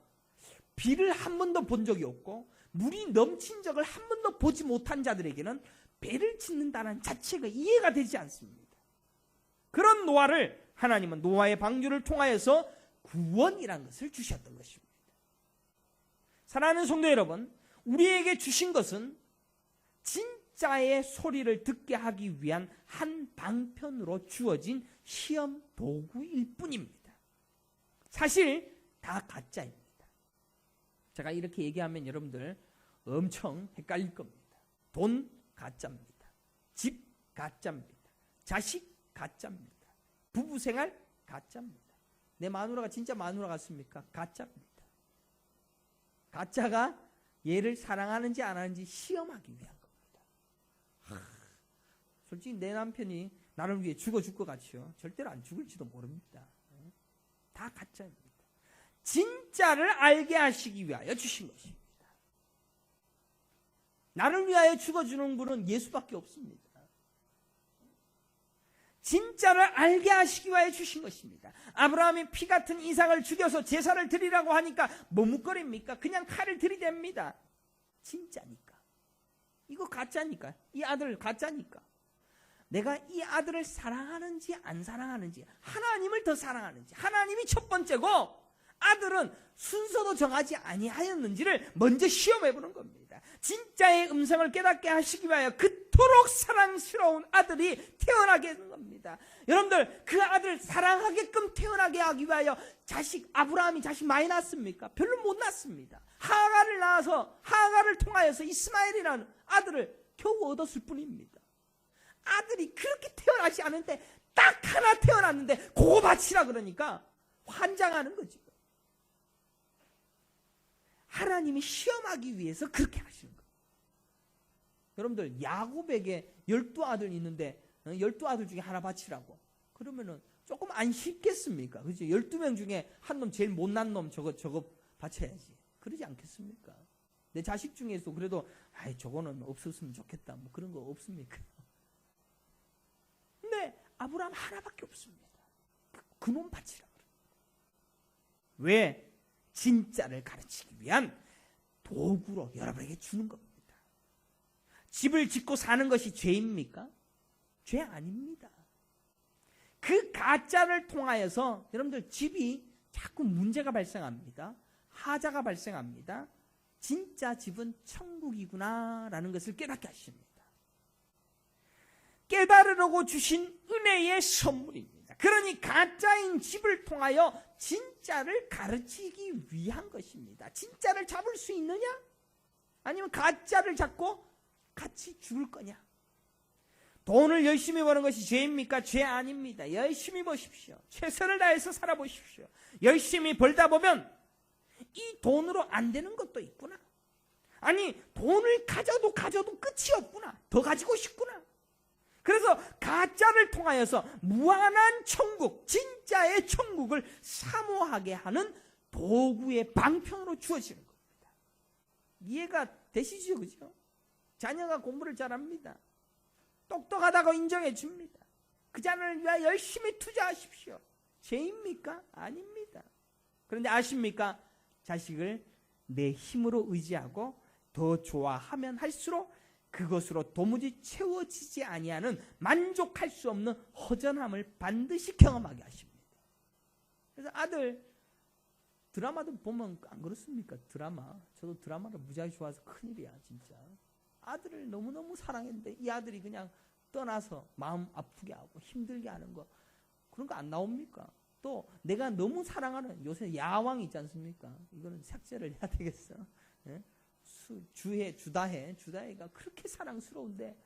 S2: 비를 한 번도 본 적이 없고 물이 넘친 적을 한 번도 보지 못한 자들에게는 배를 짓는다는 자체가 이해가 되지 않습니다. 그런 노아를 하나님은 노아의 방주를 통하여서 구원이라는 것을 주셨던 것입니다. 사랑하는 성도 여러분, 우리에게 주신 것은 진짜의 소리를 듣게 하기 위한 한 방편으로 주어진 시험 도구일 뿐입니다. 사실 다 가짜입니다. 제가 이렇게 얘기하면 여러분들 엄청 헷갈릴 겁니다. 돈 가짜입니다. 집 가짜입니다. 자식 가짜입니다. 부부생활 가짜입니다. 내 마누라가 진짜 마누라 같습니까? 가짜입니다. 가짜가 얘를 사랑하는지 안 하는지 시험하기 위한 겁니다. 솔직히 내 남편이 나를 위해 죽어줄 것 같이요. 절대로 안 죽을지도 모릅니다. 다 가짜입니다. 진짜를 알게 하시기 위하여 주신 것입니다. 나를 위하여 죽어주는 분은 예수밖에 없습니다. 진짜를 알게 하시기 위하여 주신 것입니다. 아브라함이 피 같은 이삭을 죽여서 제사를 드리라고 하니까 머뭇거립니까? 그냥 칼을 들이댑니다. 진짜니까. 이거 가짜니까. 이 아들 가짜니까. 내가 이 아들을 사랑하는지 안 사랑하는지, 하나님을 더 사랑하는지, 하나님이 첫 번째고 아들은 순서도 정하지 아니하였는지를 먼저 시험해보는 겁니다. 진짜의 음성을 깨닫게 하시기 위하여 그토록 사랑스러운 아들이 태어나게 하는 겁니다. 여러분들, 그 아들 사랑하게끔 태어나게 하기 위하여 아브라함이 자식 많이 낳았습니까? 별로 못 낳았습니다. 하가를 낳아서, 하가를 통하여서 이스마엘이라는 아들을 겨우 얻었을 뿐입니다. 아들이 그렇게 태어나지 않은데 딱 하나 태어났는데 그거 바치라 그러니까 환장하는 거지. 하나님이 시험하기 위해서 그렇게 하시는 거예요. 여러분들, 야곱에게 12아들 있는데 12아들 중에 하나 바치라고 그러면은 조금 안 쉽겠습니까? 그죠? 12명 중에 한 놈, 제일 못난 놈 저거 바쳐야지. 그러지 않겠습니까? 내 자식 중에서 그래도 저거는 없었으면 좋겠다 뭐 그런 거 없습니까? 근데 아브라함 하나밖에 없습니다. 그놈 바치라 그래요. 왜? 진짜를 가르치기 위한 도구로 여러분에게 주는 겁니다. 집을 짓고 사는 것이 죄입니까? 죄 아닙니다. 그 가짜를 통하여서 여러분들 집이 자꾸 문제가 발생합니다. 하자가 발생합니다. 진짜 집은 천국이구나 라는 것을 깨닫게 하십니다. 깨달으려고 주신 은혜의 선물입니다. 그러니 가짜인 집을 통하여 진짜를 가르치기 위한 것입니다. 진짜를 잡을 수 있느냐? 아니면 가짜를 잡고 같이 죽을 거냐? 돈을 열심히 버는 것이 죄입니까? 죄 아닙니다. 열심히 버십시오. 최선을 다해서 살아보십시오. 열심히 벌다 보면 이 돈으로 안 되는 것도 있구나. 아니, 돈을 가져도 끝이 없구나. 더 가지고 싶구나. 그래서 가짜를 통하여서 무한한 천국, 진짜의 천국을 사모하게 하는 도구의 방편으로 주어지는 겁니다. 이해가 되시죠? 그죠? 자녀가 공부를 잘합니다. 똑똑하다고 인정해 줍니다. 그 자녀를 위하여 열심히 투자하십시오. 죄입니까? 아닙니다. 그런데 아십니까? 자식을 내 힘으로 의지하고 더 좋아하면 할수록 그것으로 도무지 채워지지 아니하는 만족할 수 없는 허전함을 반드시 경험하게 하십니다. 그래서 아들 드라마도 보면 안 그렇습니까? 드라마. 저도 드라마를 무지하게 좋아해서 큰일이야 진짜. 아들을 너무너무 사랑했는데 이 아들이 그냥 떠나서 마음 아프게 하고 힘들게 하는 거, 그런 거 안 나옵니까? 또 내가 너무 사랑하는 요새 야왕 있지 않습니까? 이거는 삭제를 해야 되겠어. 예? 주다혜가 그렇게 사랑스러운데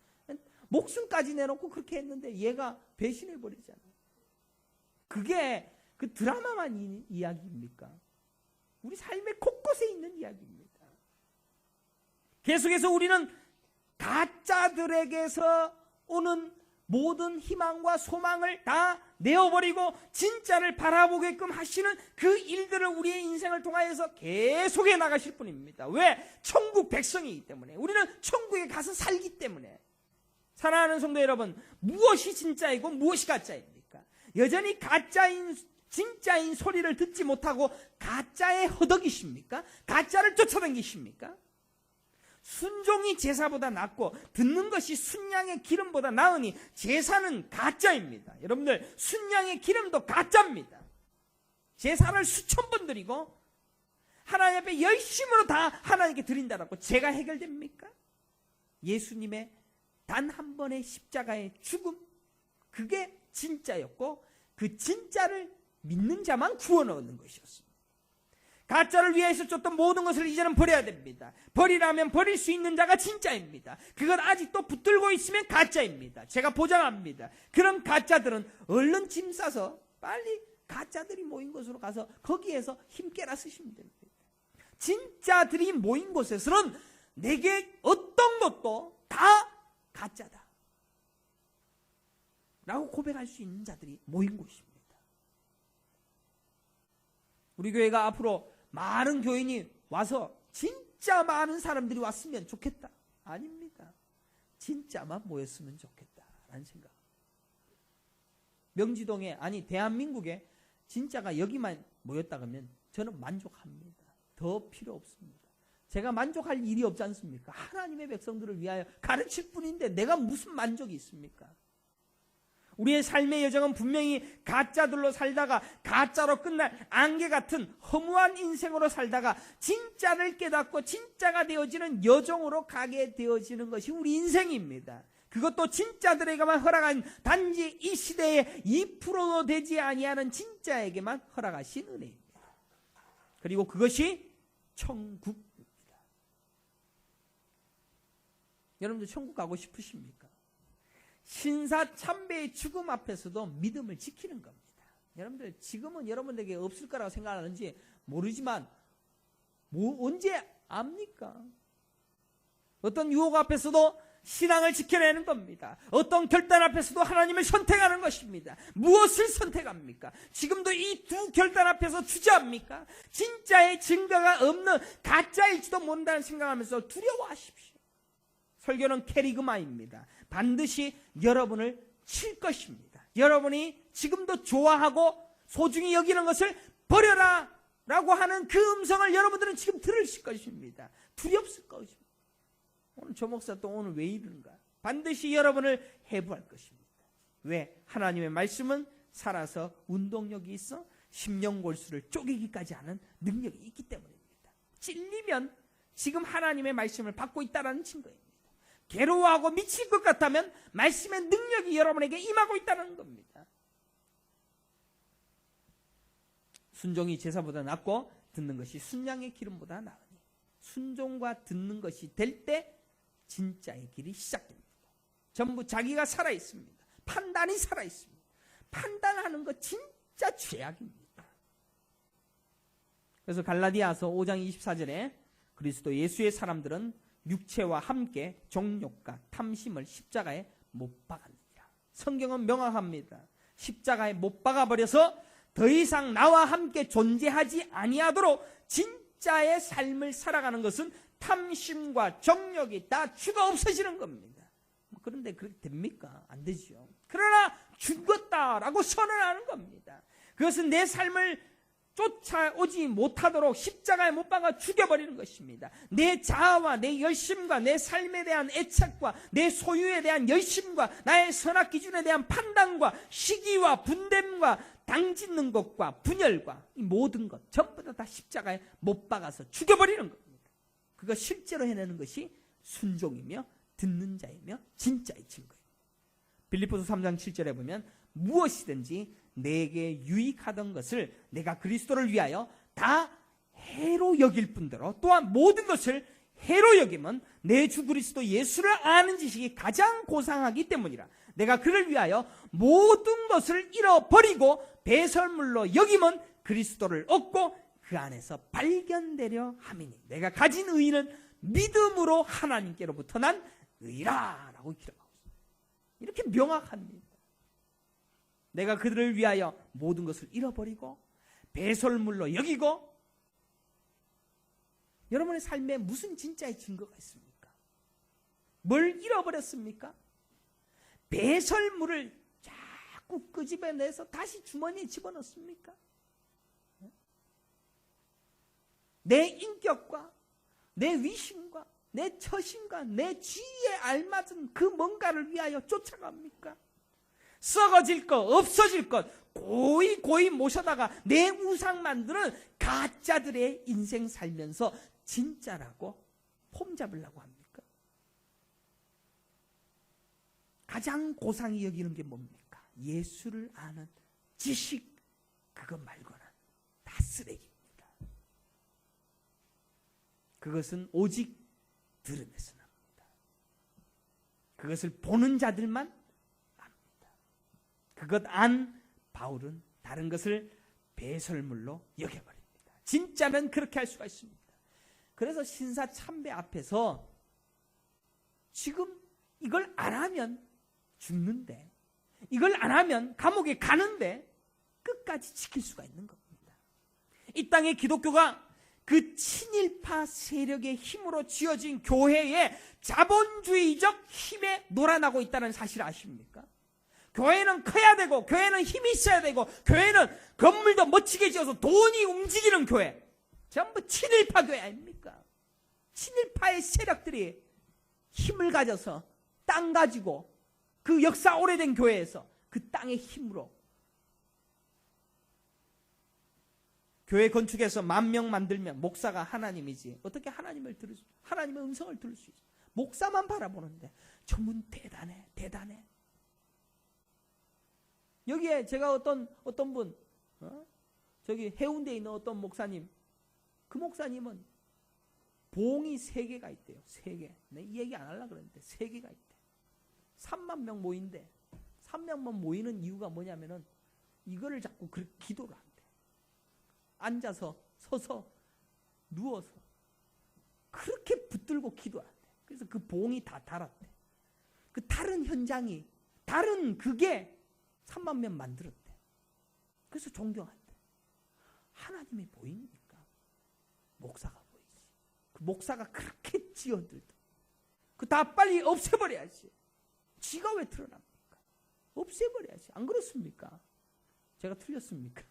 S2: 목숨까지 내놓고 그렇게 했는데 얘가 배신해 버리잖아. 그게 그 드라마만 이야기입니까? 우리 삶의 곳곳에 있는 이야기입니다. 계속해서 우리는 가짜들에게서 오는 모든 희망과 소망을 다 내어버리고 진짜를 바라보게끔 하시는 그 일들을 우리의 인생을 통하여서 계속해 나가실 분입니다. 왜? 천국 백성이기 때문에. 우리는 천국에 가서 살기 때문에. 사랑하는 성도 여러분, 무엇이 진짜이고 무엇이 가짜입니까? 여전히 가짜인 진짜인 소리를 듣지 못하고 가짜에 허덕이십니까? 가짜를 쫓아다니십니까? 순종이 제사보다 낫고 듣는 것이 순양의 기름보다 나으니 제사는 가짜입니다. 여러분들, 순양의 기름도 가짜입니다. 제사를 수천 번 드리고 하나님 앞에 열심으로 다 하나님께 드린다라고 제가 해결됩니까? 예수님의 단 한 번의 십자가의 죽음, 그게 진짜였고 그 진짜를 믿는 자만 구원 얻는 것이었습니다. 가짜를 위해서 줬던 모든 것을 이제는 버려야 됩니다. 버리라면 버릴 수 있는 자가 진짜입니다. 그걸 아직도 붙들고 있으면 가짜입니다. 제가 보장합니다. 그런 가짜들은 얼른 짐 싸서 빨리 가짜들이 모인 곳으로 가서 거기에서 힘께라 쓰시면 됩니다. 진짜들이 모인 곳에서는 내게 어떤 것도 다 가짜다 라고 고백할 수 있는 자들이 모인 곳입니다. 우리 교회가 앞으로 많은 교인이 와서 진짜 많은 사람들이 왔으면 좋겠다. 아닙니다. 진짜만 모였으면 좋겠다라는 생각. 명지동에, 아니 대한민국에 진짜가 여기만 모였다 그러면 저는 만족합니다. 더 필요 없습니다. 제가 만족할 일이 없지 않습니까? 하나님의 백성들을 위하여 가르칠 뿐인데 내가 무슨 만족이 있습니까? 우리의 삶의 여정은 분명히 가짜들로 살다가 가짜로 끝날 안개 같은 허무한 인생으로 살다가 진짜를 깨닫고 진짜가 되어지는 여정으로 가게 되어지는 것이 우리 인생입니다. 그것도 진짜들에게만 허락한 단지 이 시대에 2%도 되지 아니하는 진짜에게만 허락하신 은혜입니다. 그리고 그것이 천국입니다. 여러분들 천국 가고 싶으십니까? 신사 참배의 죽음 앞에서도 믿음을 지키는 겁니다. 여러분들 지금은 여러분들에게 없을 거라고 생각하는지 모르지만 언제 압니까? 어떤 유혹 앞에서도 신앙을 지켜내는 겁니다. 어떤 결단 앞에서도 하나님을 선택하는 것입니다. 무엇을 선택합니까? 지금도 이 두 결단 앞에서 주저합니까? 진짜의 증거가 없는 가짜일지도 모른다는 생각하면서 두려워하십시오. 설교는 캐리그마입니다. 반드시 여러분을 칠 것입니다. 여러분이 지금도 좋아하고 소중히 여기는 것을 버려라 라고 하는 그 음성을 여러분들은 지금 들으실 것입니다. 두렵을 것입니다. 오늘 저 목사 또 오늘 왜 이러는가? 반드시 여러분을 해부할 것입니다. 왜? 하나님의 말씀은 살아서 운동력이 있어 심령골수를 쪼개기까지 하는 능력이 있기 때문입니다. 찔리면 지금 하나님의 말씀을 받고 있다는 증거입니다. 괴로워하고 미칠 것 같다면 말씀의 능력이 여러분에게 임하고 있다는 겁니다. 순종이 제사보다 낫고 듣는 것이 순양의 기름보다 나으니 순종과 듣는 것이 될 때 진짜의 길이 시작됩니다. 전부 자기가 살아있습니다. 판단이 살아있습니다. 판단하는 것 진짜 죄악입니다. 그래서 갈라디아서 5장 24절에 그리스도 예수의 사람들은 육체와 함께 정욕과 탐심을 십자가에 못 박았느니라. 성경은 명확합니다. 십자가에 못 박아버려서 더 이상 나와 함께 존재하지 아니하도록 진짜의 삶을 살아가는 것은 탐심과 정욕이 다 죽어 없어지는 겁니다. 그런데 그렇게 됩니까? 안 되죠. 그러나 죽었다라고 선언하는 겁니다. 그것은 내 삶을 쫓아오지 못하도록 십자가에 못 박아 죽여버리는 것입니다. 내 자아와 내 열심과 내 삶에 대한 애착과 내 소유에 대한 열심과 나의 선악 기준에 대한 판단과 시기와 분됨과 당짓는 것과 분열과 이 모든 것 전부 다 십자가에 못 박아서 죽여버리는 겁니다. 그거 실제로 해내는 것이 순종이며 듣는 자이며 진짜의 증거입니다. 빌립보서 3장 7절에 보면 무엇이든지 내게 유익하던 것을 내가 그리스도를 위하여 다 해로 여길 뿐더러 또한 모든 것을 해로 여김은 내 주 그리스도 예수를 아는 지식이 가장 고상하기 때문이라. 내가 그를 위하여 모든 것을 잃어버리고 배설물로 여김은 그리스도를 얻고 그 안에서 발견되려 함이니 내가 가진 의는 믿음으로 하나님께로부터 난 의라라고 기록하고 있습니다. 이렇게 명확합니다. 내가 그들을 위하여 모든 것을 잃어버리고 배설물로 여기고. 여러분의 삶에 무슨 진짜의 증거가 있습니까? 뭘 잃어버렸습니까? 배설물을 자꾸 끄집어내서 다시 주머니에 집어넣습니까? 내 인격과 내 위신과 내 처신과 내 지위에 알맞은 그 뭔가를 위하여 쫓아갑니까? 썩어질 것, 없어질 것 고이 모셔다가 내 우상 만드는 가짜들의 인생 살면서 진짜라고 폼 잡으려고 합니까? 가장 고상히 여기는 게 뭡니까? 예수를 아는 지식, 그것 말고는 다 쓰레기입니다. 그것은 오직 들음에서 납니다. 그것을 보는 자들만 그것 안 바울은 다른 것을 배설물로 여겨버립니다. 진짜면 그렇게 할 수가 있습니다. 그래서 신사참배 앞에서 지금 이걸 안 하면 죽는데, 이걸 안 하면 감옥에 가는데 끝까지 지킬 수가 있는 겁니다. 이 땅의 기독교가 그 친일파 세력의 힘으로 지어진 교회의 자본주의적 힘에 놀아나고 있다는 사실 아십니까? 교회는 커야 되고 교회는 힘이 있어야 되고 교회는 건물도 멋지게 지어서 돈이 움직이는 교회, 전부 친일파 교회 아닙니까? 친일파의 세력들이 힘을 가져서 땅 가지고 그 역사 오래된 교회에서 그 땅의 힘으로 교회 건축해서 10,000명 만들면 목사가 하나님이지 어떻게 하나님의 음성을 들을 수 있어? 목사만 바라보는데 저분 대단해. 여기에 제가 어떤 분, 저기 해운대에 있는 어떤 목사님, 그 목사님은 봉이 3개가 있대요. 3개. 내 이 얘기 안 하려고 그랬는데 3개가 있대. 30,000명 모인대. 3,000명 모이는 이유가 뭐냐면은 이거를 자꾸 그렇게 기도를 한대. 앉아서, 서서, 누워서 그렇게 붙들고 기도한대. 그래서 그 봉이 다 달았대. 그 다른 현장이, 다른 그게 30,000명 만들었대. 그래서 존경한대. 하나님이 보입니까? 목사가 보이지. 그 목사가 그렇게 지어들도 그 다 빨리 없애버려야지. 지가 왜 드러납니까? 없애버려야지. 안 그렇습니까? 제가 틀렸습니까?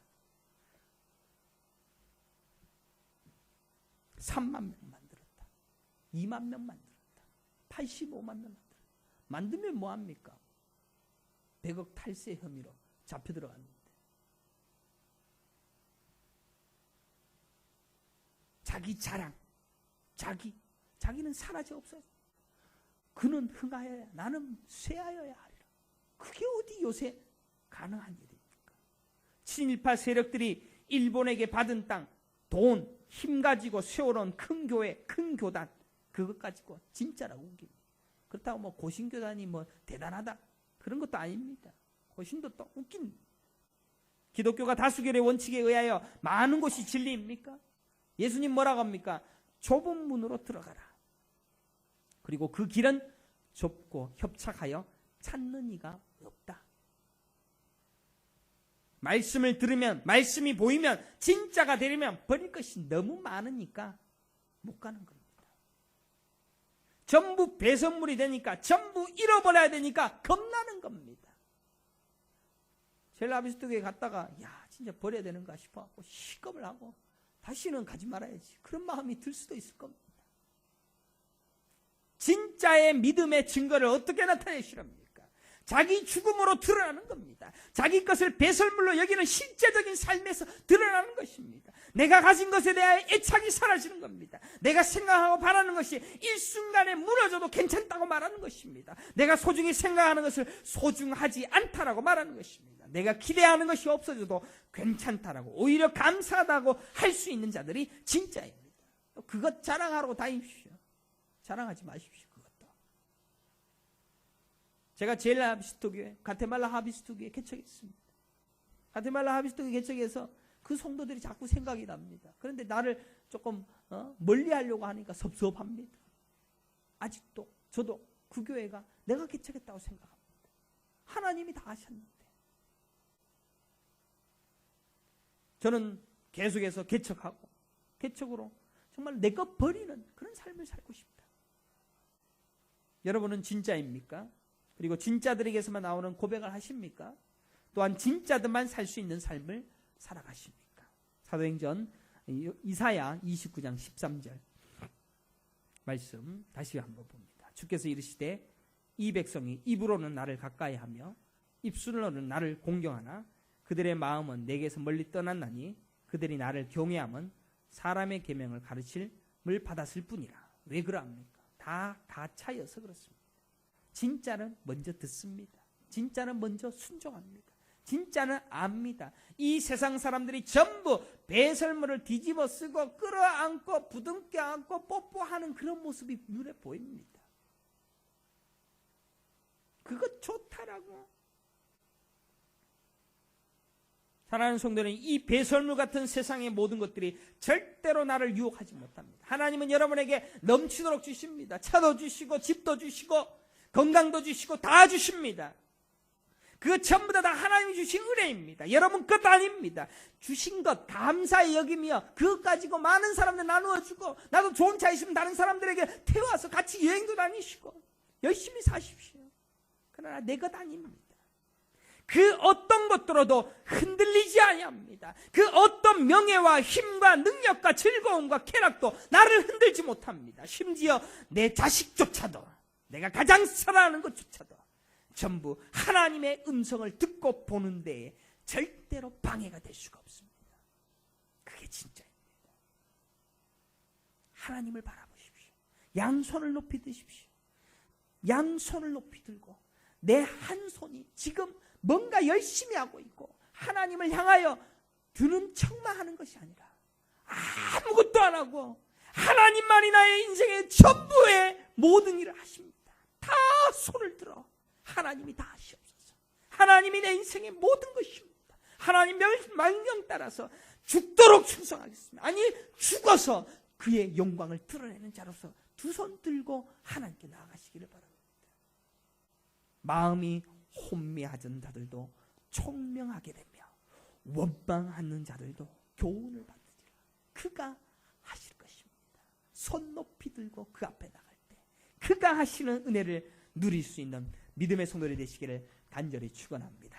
S2: 30,000명 만들었다. 20,000명 만들었다. 850,000명 만들었다. 만들면 뭐합니까? 100억 탈세 혐의로 잡혀 들어갔는데 자기 자랑, 자기는 사라져 없어져. 그는 흥하여야 나는 쇠하여야 하리라. 그게 어디 요새 가능한 일입니까? 7.18 세력들이 일본에게 받은 땅, 돈, 힘 가지고 세워놓은 큰 교회, 큰 교단, 그것 가지고 진짜라고 우깁니다. 그렇다고 뭐 고신교단이 뭐 대단하다 그런 것도 아닙니다. 고신도 또 웃깁니다. 기독교가 다수결의 원칙에 의하여 많은 곳이 진리입니까? 예수님 뭐라고 합니까? 좁은 문으로 들어가라. 그리고 그 길은 좁고 협착하여 찾는 이가 없다. 말씀을 들으면, 말씀이 보이면, 진짜가 되려면 버릴 것이 너무 많으니까 못 가는 겁니다. 전부 배선물이 되니까, 전부 잃어버려야 되니까 겁나는 겁니다. 젤라비스톡에 갔다가 야 진짜 버려야 되는가 싶어갖고 시겁을 하고 다시는 가지 말아야지, 그런 마음이 들 수도 있을 겁니다. 진짜의 믿음의 증거를 어떻게 나타내시렵니까? 자기 죽음으로 드러나는 겁니다. 자기 것을 배설물로 여기는 실제적인 삶에서 드러나는 것입니다. 내가 가진 것에 대하여 애착이 사라지는 겁니다. 내가 생각하고 바라는 것이 일순간에 무너져도 괜찮다고 말하는 것입니다. 내가 소중히 생각하는 것을 소중하지 않다라고 말하는 것입니다. 내가 기대하는 것이 없어져도 괜찮다라고, 오히려 감사하다고 할 수 있는 자들이 진짜입니다. 그것 자랑하러 다니십시오. 자랑하지 마십시오. 그것도. 제가 제일 하비스토교회, 가테말라 하비스토교회 개척했습니다. 가테말라 하비스토교회 개척해서 그 성도들이 자꾸 생각이 납니다. 그런데 나를 조금 멀리 하려고 하니까 섭섭합니다. 아직도 저도 그 교회가 내가 개척했다고 생각합니다. 하나님이 다 하셨는데. 저는 계속해서 개척하고 개척으로 정말 내 것 버리는 그런 삶을 살고 싶다. 여러분은 진짜입니까? 그리고 진짜들에게서만 나오는 고백을 하십니까? 또한 진짜들만 살 수 있는 삶을 살아가십니까? 사도행전 이사야 29장 13절 말씀 다시 한번 봅니다. 주께서 이르시되 이 백성이 입으로는 나를 가까이하며 입술로는 나를 공경하나 그들의 마음은 내게서 멀리 떠났나니 그들이 나를 경외함은 사람의 계명을 가르침을 받았을 뿐이라. 왜 그러합니까? 다 차여서 그렇습니다. 진짜는 먼저 듣습니다. 진짜는 먼저 순종합니다. 진짜는 압니다. 이 세상 사람들이 전부 배설물을 뒤집어 쓰고 끌어안고 부둥켜 안고 뽀뽀하는 그런 모습이 눈에 보입니다. 그거 좋다라고. 사랑하는 성도는 이 배설물 같은 세상의 모든 것들이 절대로 나를 유혹하지 못합니다. 하나님은 여러분에게 넘치도록 주십니다. 차도 주시고 집도 주시고 건강도 주시고 다 주십니다. 그거 전부 다 하나님이 주신 은혜입니다. 여러분 것 아닙니다. 주신 것 감사히 여기며 그것 가지고 많은 사람들 나누어주고, 나도 좋은 차 있으면 다른 사람들에게 태워서 같이 여행도 다니시고 열심히 사십시오. 그러나 내 것 아닙니다. 그 어떤 것들로도 흔들리지 아니합니다. 그 어떤 명예와 힘과 능력과 즐거움과 쾌락도 나를 흔들지 못합니다. 심지어 내 자식조차도, 내가 가장 사랑하는 것조차도 전부 하나님의 음성을 듣고 보는 데에 절대로 방해가 될 수가 없습니다. 그게 진짜입니다. 하나님을 바라보십시오. 양손을 높이 드십시오. 양손을 높이 들고 내 한 손이 지금 뭔가 열심히 하고 있고 하나님을 향하여 드는 척만 하는 것이 아니라 아무것도 안 하고 하나님만이 나의 인생의 전부의 모든 일을 하십니다. 다 손을 들어 하나님이 다 하시옵소서. 하나님이 내 인생의 모든 것입니다. 하나님 명령 따라서 죽도록 충성하겠습니다. 아니 죽어서 그의 영광을 드러내는 자로서 두 손 들고 하나님께 나아가시기를 바랍니다. 마음이 혼미하던 자들도 총명하게 되며 원망하는 자들도 교훈을 받으리라. 그가 하실 것입니다. 손 높이 들고 그 앞에 나갈 때 그가 하시는 은혜를 누릴 수 있는 믿음의 성도들이 되시기를 간절히 축원합니다.